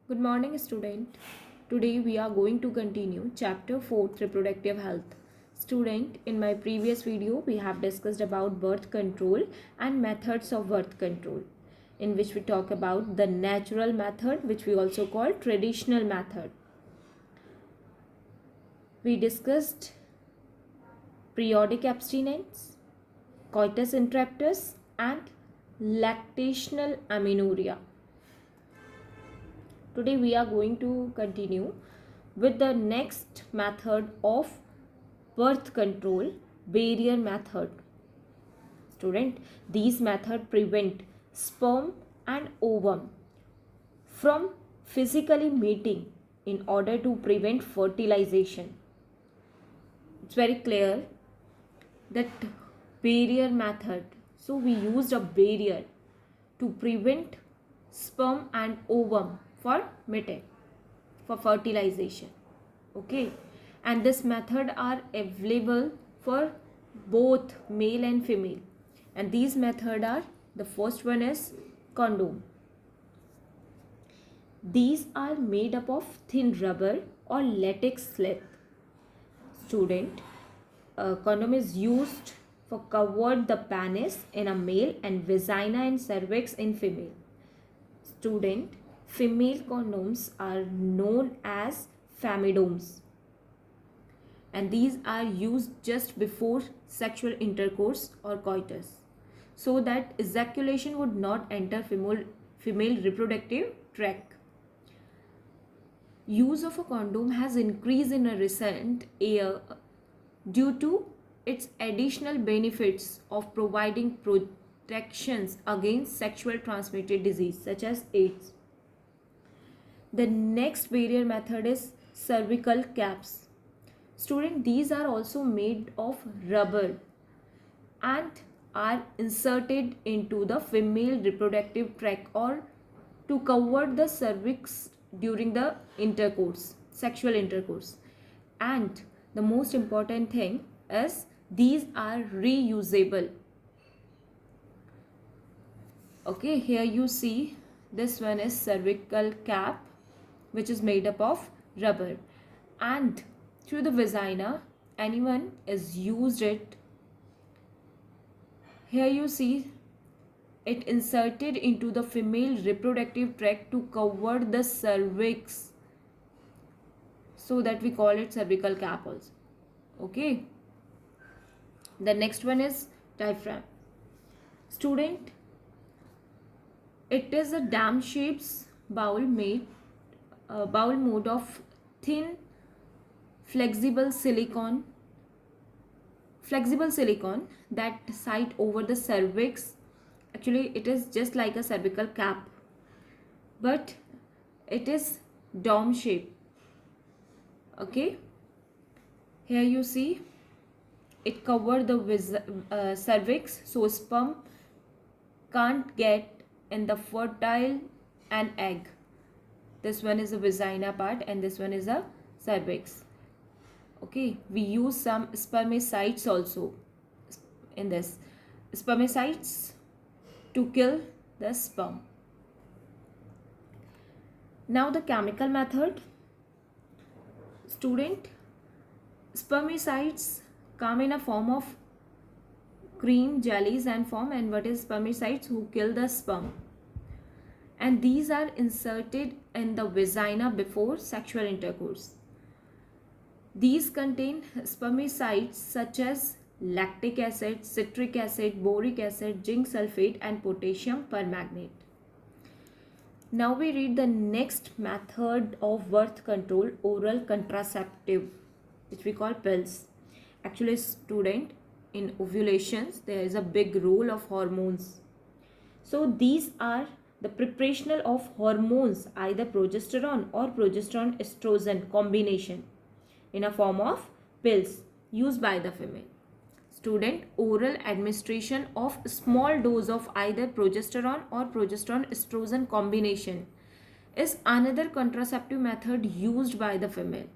Good morning, student. Today we are going to continue chapter 4 reproductive health. Student, in my previous video we have discussed about birth control and methods of birth control, in which we talk about the natural method, which we also call traditional method. We discussed periodic abstinence, coitus interruptus and lactational amenorrhea. Today we are going to continue with the next method of birth control, barrier method. Student, these method prevent sperm and ovum from physically meeting in order to prevent fertilization. It's very clear that barrier method. So we used a barrier to prevent sperm and ovum for meeting, for fertilization. Okay, and this method are available for both male and female, and these method are, the first one is condom. These are made up of thin rubber or latex slip. Student, condom is used for covered the penis in a male and vagina and cervix in female. Student, female condoms are known as femidoms, and these are used just before sexual intercourse or coitus, so that ejaculation would not enter female reproductive tract. Use of a condom has increased in a recent year due to its additional benefits of providing protections against sexual transmitted disease such as AIDS. The next barrier method is cervical caps. Student, these are also made of rubber and are inserted into the female reproductive tract or to cover the cervix during the sexual intercourse. And the most important thing is these are reusable. Okay, here you see this one is cervical cap, which is made up of rubber, and through the vagina anyone is used it. Here you see it inserted into the female reproductive tract to cover the cervix, so that we call it cervical cap also. Okay, the next one is diaphragm. Student, it is a dam shapes bowl made of thin flexible silicone that site over the cervix. Actually it is just like a cervical cap, but it is dome shape. Okay, here you see it covered the cervix, so sperm can't get in the fertile and egg. This one is the vagina part and this one is the cervix. Okay, we use some spermicides also in this, spermicides to kill the sperm. Now the chemical method. Student, spermicides come in a form of cream, jellies and foam, and what is spermicides? Who kill the sperm, and these are inserted in the vagina before sexual intercourse. These contain spermicides such as lactic acid, citric acid, boric acid, zinc sulfate and potassium permanganate. Now we read the next method of birth control, oral contraceptive, which we call pills. Actually, student, in ovulations there is a big role of hormones. So these are the preparational of hormones, either progesterone or progesterone estrogen combination, in a form of pills used by the female. Student, oral administration of small dose of either progesterone or progesterone estrogen combination is another contraceptive method used by the female.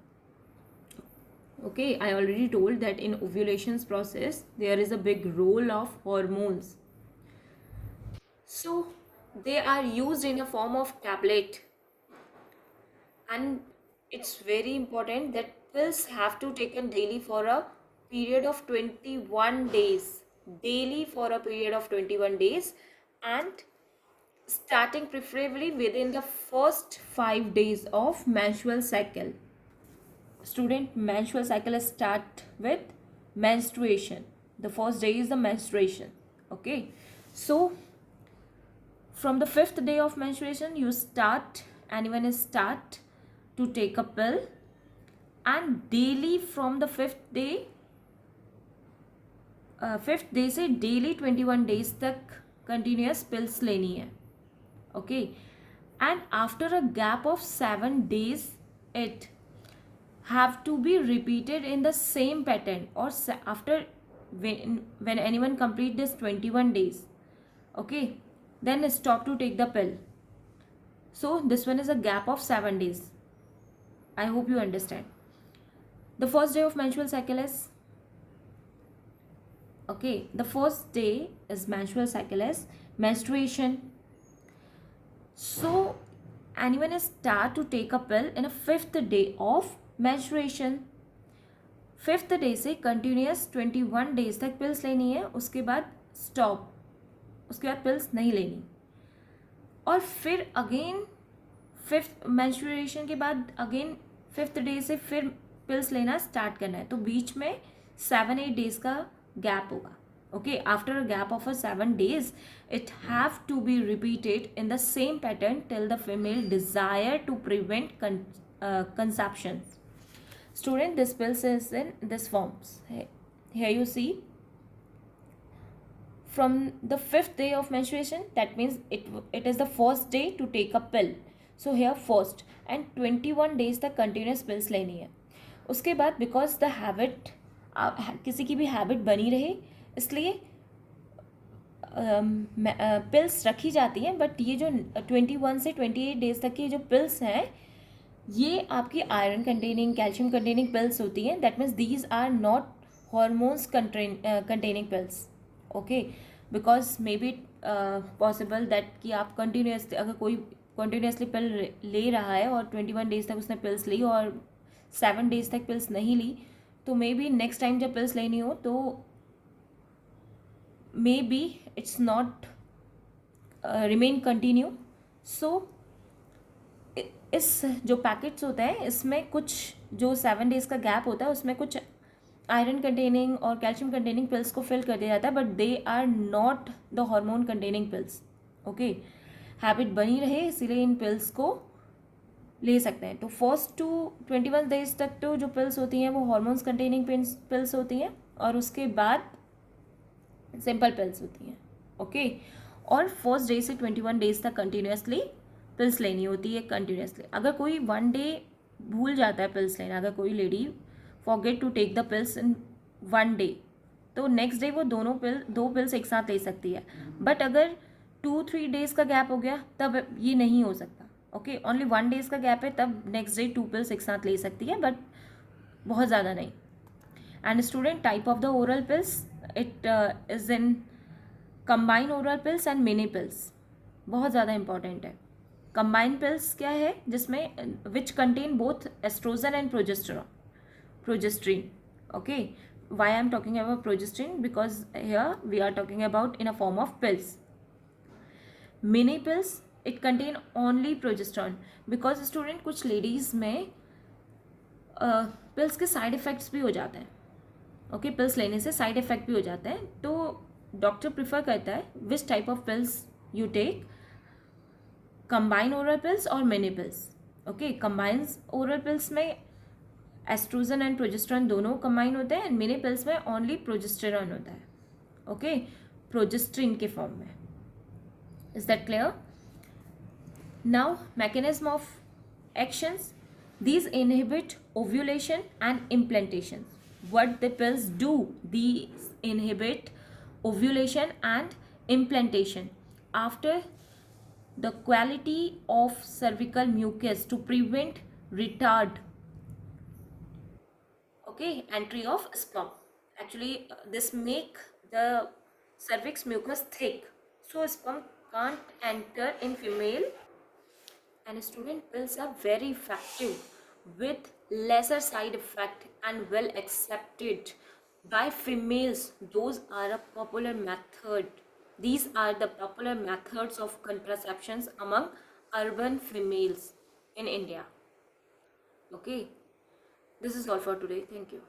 Okay, I already told that in ovulations process there is a big role of hormones. So they are used in a form of tablet and it's very important that pills have to taken daily for a period of 21 days, daily for a period of 21 days, and starting preferably within the first 5 days of menstrual cycle. Student, menstrual cycle start with menstruation. The first day is the menstruation. Okay, so from the 5th day of menstruation you start, anyone is start to take a pill, and daily from the 5th day से daily 21 days तक continuous pills लेनी है. Okay, and after a gap of 7 days it have to be repeated in the same pattern, or after when anyone complete this 21 days, okay, then stop to take the pill. So this one is a gap of 7 days. I hope you understand. The first day of menstrual cycle is, okay, the first day is menstrual cycle is menstruation. So anyone is start to take a pill in a 5th day of menstruation. 5th day से continuous 21 days तक pills लेनी है, उसके बाद stop, उसके बाद pills नहीं लेनी. और फिर अगेन 5th मेंस्ट्रुएशन के बाद अगेन 5th डे से फिर पिल्स लेना स्टार्ट करना है. तो बीच में 7-8 डेज का गैप होगा. Okay, after a gap of 7 days it have to be repeated in the same pattern till the female desire to prevent conception. Student, this pills is in this forms. Here you see, from the 5th day of menstruation, that means it is the first day to take a pill. So here first, and 21 days तक continuous pills लेनी है. उसके बाद because the habit, किसी की भी habit बनी रहे इसलिए पिल्स रखी जाती हैं. बट ये जो 21 से 28 डेज तक की जो पिल्स हैं ये आपकी iron containing, calcium containing pills होती हैं. That means these are not hormones containing pills. Okay, because may be possible that कि आप कंटिन्यूसली, अगर कोई कंटिन्यूसली पिल ले रहा है और 21 डेज तक उसने पिल्स ली और 7 डेज तक पिल्स नहीं ली, तो मे बी नेक्स्ट टाइम जब पिल्स लेनी हो तो may be it's not remain continue. So इस जो पैकेट्स होता है इसमें कुछ जो 7 डेज का गैप होता है उसमें कुछ आयरन कंटेनिंग और कैल्शियम कंटेनिंग पिल्स को फिल कर दिया जाता है, but they are not the hormone containing pills. Okay, habit बनी रहे इसीलिए इन पिल्स को ले सकते हैं. तो फर्स्ट टू 21 डेज तक तो जो पिल्स होती हैं वो हार्मोन्स कंटेनिंग पिल्स होती हैं, और उसके बाद सिंपल पिल्स होती हैं. ओके, और फर्स्ट डे से 21 डेज तक कंटिन्यूसली पिल्स लेनी होती है कंटिन्यूसली. अगर कोई 1 डे भूल जाता है पिल्स लेना, अगर कोई lady forget to take the pills in 1 day, तो नेक्स्ट डे वो दो पिल्स एक साथ ले सकती है. बट अगर 2-3 डेज का गैप हो गया तब ये नहीं हो सकता. ओके, ओनली 1 डेज का गैप है तब नेक्स्ट डे 2 पिल्स एक साथ ले सकती है, बट बहुत ज़्यादा नहीं. And student, type of the oral pills, it is in combine oral pills and mini pills. बहुत ज़्यादा इंपॉर्टेंट है. कंबाइन पिल्स क्या है, जिसमें which contain both estrogen and progestin. Okay, why I am talking about progestin, because here we are talking about in a form of pills. Mini pills, it contain only progesterone, because student कुछ ladies में pills के side effects भी हो जाते हैं. Okay, pills लेने से side effect भी हो जाते हैं, तो डॉक्टर प्रिफर करता है which type of pills you take, combine oral pills और mini pills. Okay, combine oral pills में एस्ट्रोजन एंड प्रोजेस्टेरॉन दोनों कंबाइन होते हैं, एंड मिनी पिल्स में ओनली प्रोजेस्टेरॉन होता है. ओके, प्रोजेस्ट्रीन के फॉर्म में. Is that clear? Now mechanism of actions. These inhibit ovulation and implantation. What the pills do? These inhibit ovulation and implantation after the quality of cervical mucus to prevent retard, okay, entry of sperm. Actually, this make the cervix mucus thick, so sperm can't enter in female, and student pills are very effective with lesser side effect and well accepted by females. Those are a popular method. These are the popular methods of contraceptions among urban females in India. Okay, this is all for today. Thank you.